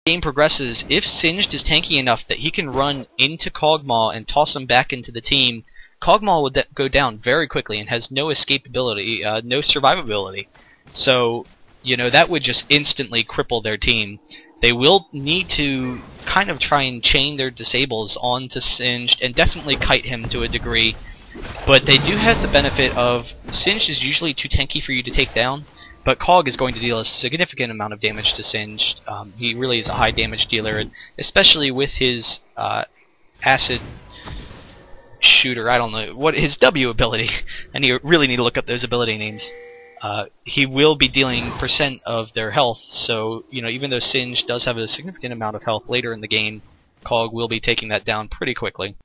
game progresses, if Singed is tanky enough that he can run into Kog'Maw and toss him back into the team, Kog'Maw will go down very quickly and has no escapability, no survivability. So, you know, that would just instantly cripple their team. They will need to kind of try and chain their disables onto Singed and definitely kite him to a degree. But they do have the benefit of Singed is usually too tanky for you to take down, but Cog is going to deal a significant amount of damage to Singed. He really is a high damage dealer, and especially with his acid shooter, I don't know, what his W ability, and you really need to look up those ability names. He will be dealing % of their health, so, you know, even though Singed does have a significant amount of health later in the game, Cog will be taking that down pretty quickly.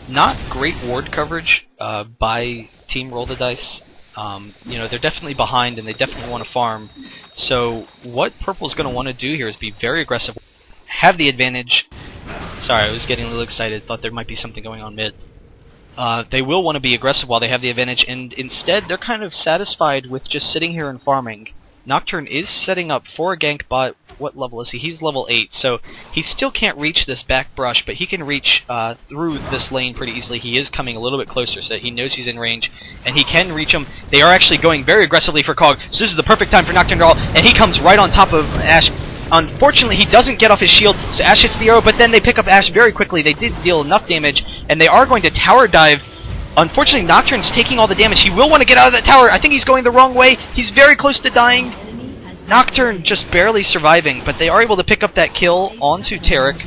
Not great ward coverage by Team Roll the Dice. You know, they're definitely behind and they definitely want to farm. So what Purple's going to want to do here is be very aggressive, have the advantage. Sorry, I was getting a little excited, thought there might be something going on mid. They will want to be aggressive while they have the advantage, and instead they're kind of satisfied with just sitting here and farming. Nocturne is setting up for a gank bot. What level is he? He's level 8, so he still can't reach this back brush, but he can reach through this lane pretty easily. He is coming a little bit closer, so he knows he's in range, and he can reach him. They are actually going very aggressively for Cog, so this is the perfect time for Nocturne to roll, and he comes right on top of Ashe. Unfortunately, he doesn't get off his shield, so Ashe hits the arrow, but then they pick up Ashe very quickly. They did deal enough damage, and they are going to tower dive. Unfortunately, Nocturne's taking all the damage. He will want to get out of that tower. I think he's going the wrong way. He's very close to dying. Nocturne just barely surviving, but they are able to pick up that kill onto Taric.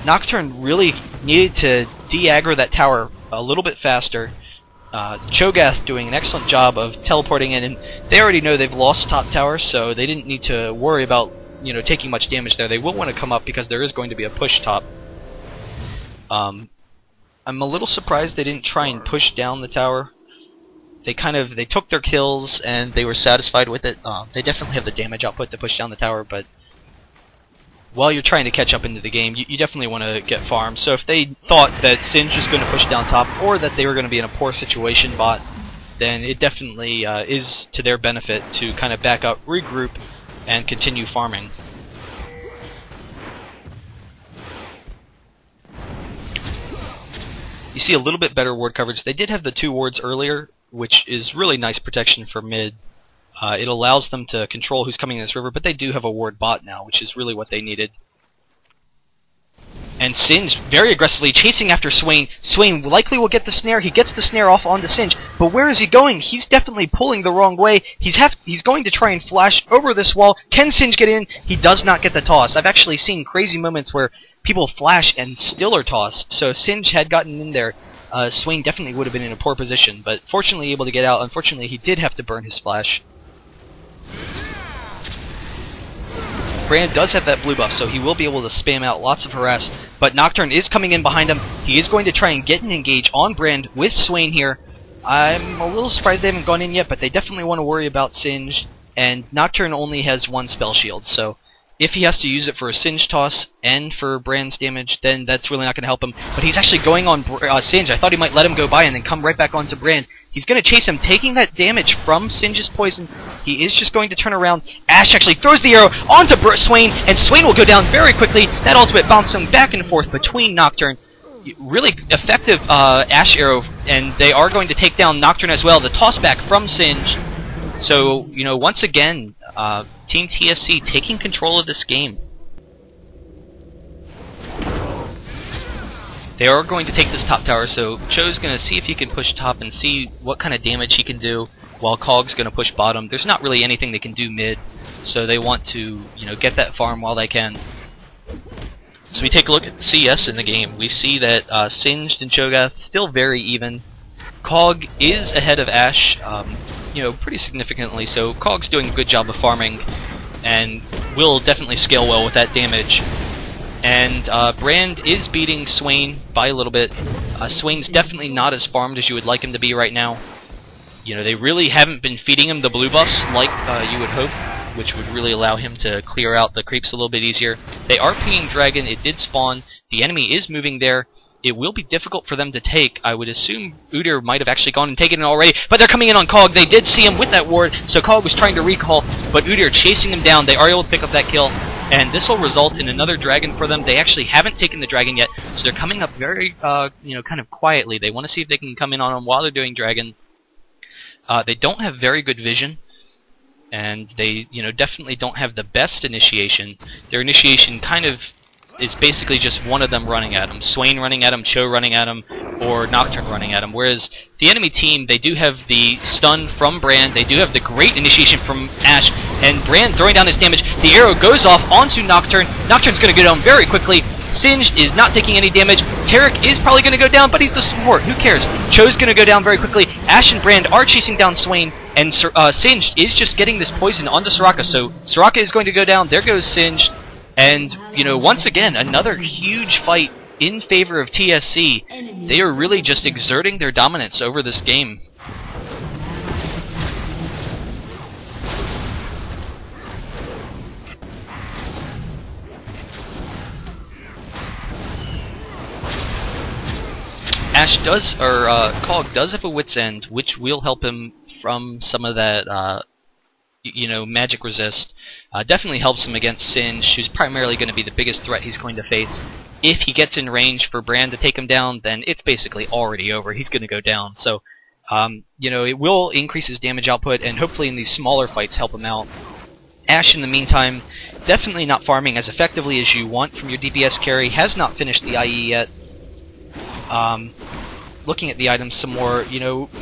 Nocturne really needed to de-aggro that tower a little bit faster. Cho'Gath doing an excellent job of teleporting in, and they already know they've lost top tower, so they didn't need to worry about, you know, taking much damage there. They will want to come up because there is going to be a push top. I'm a little surprised they didn't try and push down the tower. They took their kills and they were satisfied with it. They definitely have the damage output to push down the tower, but while you're trying to catch up into the game, you definitely want to get farmed. So if they thought that Singed was going to push down top, or that they were going to be in a poor situation bot, then it definitely is to their benefit to kind of back up, regroup, and continue farming. You see a little bit better ward coverage. They did have the 2 wards earlier, which is really nice protection for mid. It allows them to control who's coming in this river, but they do have a ward bot now, which is really what they needed. And Singed very aggressively chasing after Swain. Swain likely will get the snare. He gets the snare off onto Singed, but where is he going? He's definitely pulling the wrong way. He's going to try and flash over this wall. Can Singed get in? He does not get the toss. I've actually seen crazy moments where people flash and still are tossed. So if Singed had gotten in there, Swain definitely would have been in a poor position, but fortunately able to get out. Unfortunately, he did have to burn his flash. Brand does have that blue buff, so he will be able to spam out lots of harass, but Nocturne is coming in behind him. He is going to try and get an engage on Brand with Swain here. I'm a little surprised they haven't gone in yet, but they definitely want to worry about Singed, and Nocturne only has 1 spell shield, so if he has to use it for a Singed toss and for Brand's damage, then that's really not going to help him. But he's actually going on Singed. I thought he might let him go by and then come right back onto Brand. He's going to chase him, taking that damage from Singe's poison. He is just going to turn around. Ashe actually throws the arrow onto Swain, and Swain will go down very quickly. That ultimate bouncing back and forth between Nocturne. Really effective Ashe arrow, and they are going to take down Nocturne as well. The toss back from Singed. So, you know, once again, Team TSC taking control of this game. They are going to take this top tower, so Cho's going to see if he can push top and see what kind of damage he can do, while Cog's going to push bottom. There's not really anything they can do mid, so they want to, you know, get that farm while they can. So we take a look at CS in the game. We see that Singed and Cho'Gath still very even. Cog is ahead of Ashe, you know, pretty significantly, so Cog's doing a good job of farming and will definitely scale well with that damage. And Brand is beating Swain by a little bit. Swain's definitely not as farmed as you would like him to be right now. You know, they really haven't been feeding him the blue buffs like you would hope, which would really allow him to clear out the creeps a little bit easier. They are pinging Dragon. It did spawn. The enemy is moving there. it will be difficult for them to take. I would assume Udyr might have actually gone and taken it already, but they're coming in on Cog. They did see him with that ward, so Cog was trying to recall, but Udyr chasing him down. They are able to pick up that kill, and this will result in another dragon for them. They actually haven't taken the dragon yet, so they're coming up very, kind of quietly. They want to see if they can come in on him while they're doing dragon. They don't have very good vision, and they, definitely don't have the best initiation. Their initiation kind of is basically just one of them running at him. Swain running at him, Cho running at him, or Nocturne running at him. Whereas the enemy team, they do have the stun from Brand, they do have the great initiation from Ashe, and Brand throwing down his damage. The arrow goes off onto Nocturne. Nocturne's going to go down very quickly. Singed is not taking any damage. Tarek is probably going to go down, but he's the support. Who cares? Cho's going to go down very quickly. Ashe and Brand are chasing down Swain, and Singed is just getting this poison onto Soraka. So Soraka is going to go down. There goes Singed. And, once again, another huge fight in favor of TSC. They are really just exerting their dominance over this game. Ashe does, or Cog does have a Wit's End, which will help him from some of that, magic resist. Definitely helps him against Singe, who's primarily going to be the biggest threat he's going to face. If he gets in range for Brand to take him down, then it's basically already over. He's going to go down. So, it will increase his damage output, and hopefully in these smaller fights help him out. Ashe, in the meantime, definitely not farming as effectively as you want from your DPS carry. Has not finished the IE yet. Looking at the items some more,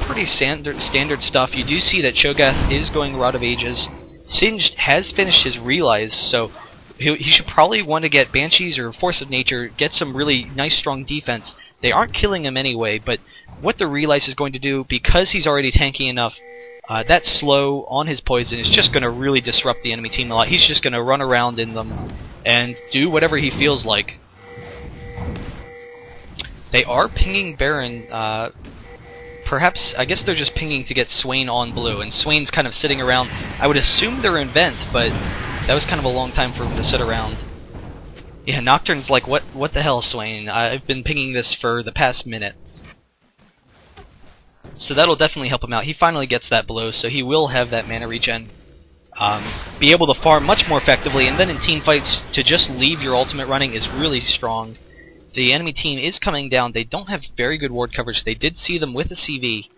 pretty standard stuff. You do see that Cho'Gath is going Rod of Ages. Singed has finished his Realize, so he should probably want to get Banshees or Force of Nature, get some really nice strong defense. They aren't killing him anyway, but what the Realize is going to do, because he's already tanky enough, that slow on his poison is just going to really disrupt the enemy team a lot. He's just going to run around in them and do whatever he feels like. They are pinging Baron, perhaps, I guess they're just pinging to get Swain on blue, and Swain's kind of sitting around. I would assume they're in vent, but that was kind of a long time for him to sit around. Yeah, Nocturne's like, what the hell, Swain? I've been pinging this for the past minute. So that'll definitely help him out. He finally gets that blow, so he will have that mana regen. Be able to farm much more effectively, and then in team fights, to just leave your ultimate running is really strong. The enemy team is coming down. They don't have very good ward coverage. They did see them with a CV,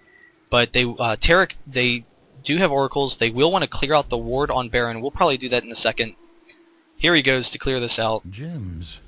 but Tarek, they do have oracles. They will want to clear out the ward on Baron. We'll probably do that in a second. Here he goes to clear this out. Gems.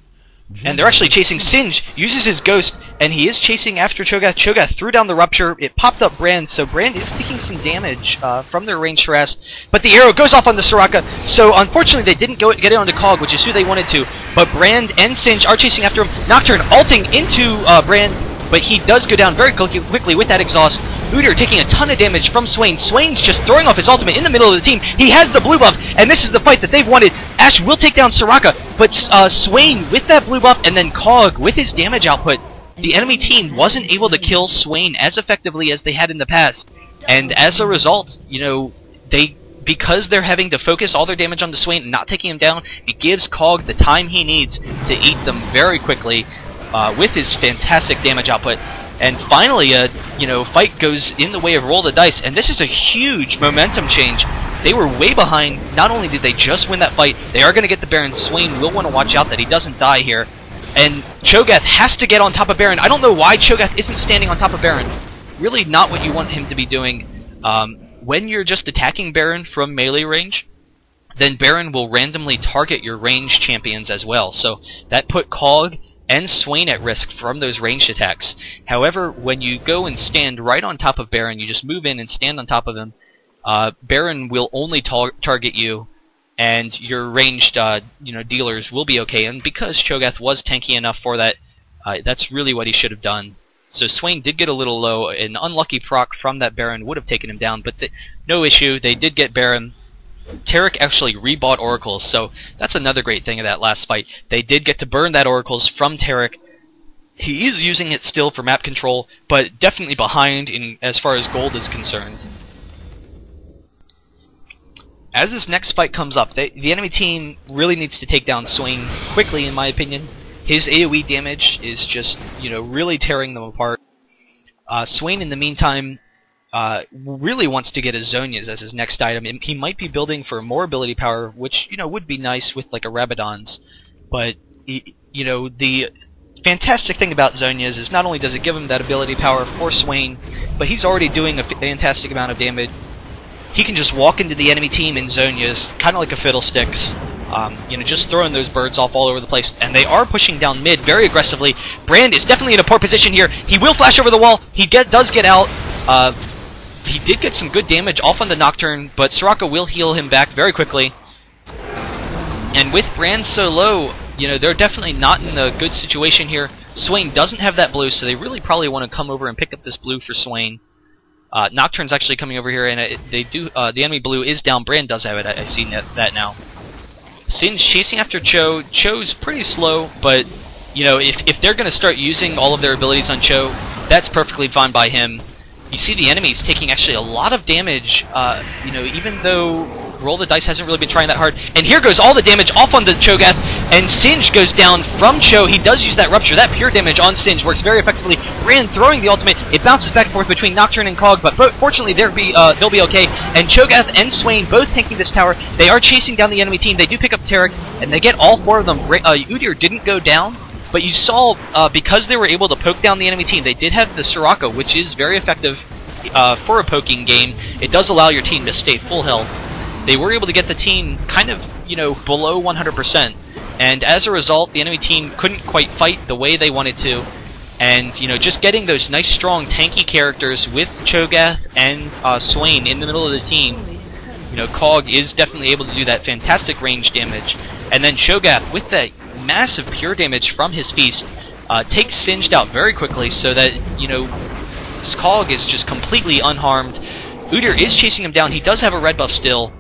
And they're actually chasing Singe, uses his ghost, and he is chasing after Cho'Gath. Cho'Gath threw down the Rupture. It popped up Brand, so Brand is taking some damage from their ranged harass. But the arrow goes off on the Soraka, so unfortunately they didn't get it onto Cog, which is who they wanted to. But Brand and Singe are chasing after him. Nocturne ulting into Brand, but he does go down very quickly with that exhaust. Udyr taking a ton of damage from Swain. Swain's just throwing off his ultimate in the middle of the team. He has the blue buff, and this is the fight that they've wanted. Ashe will take down Soraka, but Swain with that blue buff, and then Cog with his damage output. The enemy team wasn't able to kill Swain as effectively as they had in the past. And as a result, because they're having to focus all their damage on the Swain and not taking him down, it gives Cog the time he needs to eat them very quickly with his fantastic damage output. And finally, fight goes in the way of Roll the Dice, and this is a huge momentum change. They were way behind. Not only did they just win that fight, they are going to get the Baron. Swain will want to watch out that he doesn't die here. And Cho'Gath has to get on top of Baron. I don't know why Cho'Gath isn't standing on top of Baron. Really not what you want him to be doing. When you're just attacking Baron from melee range, then Baron will randomly target your ranged champions as well. So that put Cog and Swain at risk from those ranged attacks. However, when you go and stand right on top of Baron, you just move in and stand on top of him, Baron will only target you, and your ranged dealers will be okay. And because Cho'Gath was tanky enough for that, that's really what he should have done. So Swain did get a little low. An unlucky proc from that Baron would have taken him down, but no issue. They did get Baron. Tarek actually rebought oracles, so that's another great thing of that last fight. They did get to burn that oracles from Tarek. He is using it still for map control, but definitely behind as far as gold is concerned. As this next fight comes up, the enemy team really needs to take down Swain quickly, in my opinion. His AoE damage is just, really tearing them apart. Swain, in the meantime, really wants to get his Zonias as his next item. He might be building for more ability power, which, would be nice with, like, a Rabadon's. But, the fantastic thing about Zonias is not only does it give him that ability power for Swain, but he's already doing a fantastic amount of damage. He can just walk into the enemy team in Zonias, kind of like a Fiddlesticks, just throwing those birds off all over the place. And they are pushing down mid very aggressively. Brand is definitely in a poor position here. He will flash over the wall. He does get out. He did get some good damage off on the Nocturne, but Soraka will heal him back very quickly. And with Brand so low, they're definitely not in a good situation here. Swain doesn't have that blue, so they really probably want to come over and pick up this blue for Swain. Nocturne's actually coming over here, and they do. The enemy blue is down. Brand does have it. I see that now. Sin's chasing after Cho. Cho's pretty slow, but if they're going to start using all of their abilities on Cho, that's perfectly fine by him. You see the enemies taking actually a lot of damage. Even though Roll the Dice hasn't really been trying that hard. And here goes all the damage off on the Cho'Gath, and Singe goes down from Cho. He does use that Rupture. That pure damage on Singe works very effectively. Brand throwing the ultimate. It bounces back and forth between Nocturne and Cog, but fortunately they'll be okay. And Cho'Gath and Swain both tanking this tower. They are chasing down the enemy team. They do pick up Tarek, and they get all four of them. Udyr didn't go down, but you saw, because they were able to poke down the enemy team, they did have the Soraka, which is very effective for a poking game. It does allow your team to stay full health. They were able to get the team kind of, below 100%. And as a result, the enemy team couldn't quite fight the way they wanted to. And, just getting those nice, strong, tanky characters with Cho'Gath and Swain in the middle of the team, Cog is definitely able to do that fantastic range damage. And then Cho'Gath, with that massive pure damage from his Feast, takes Singed out very quickly so that, Cog is just completely unharmed. Udyr is chasing him down. He does have a red buff still.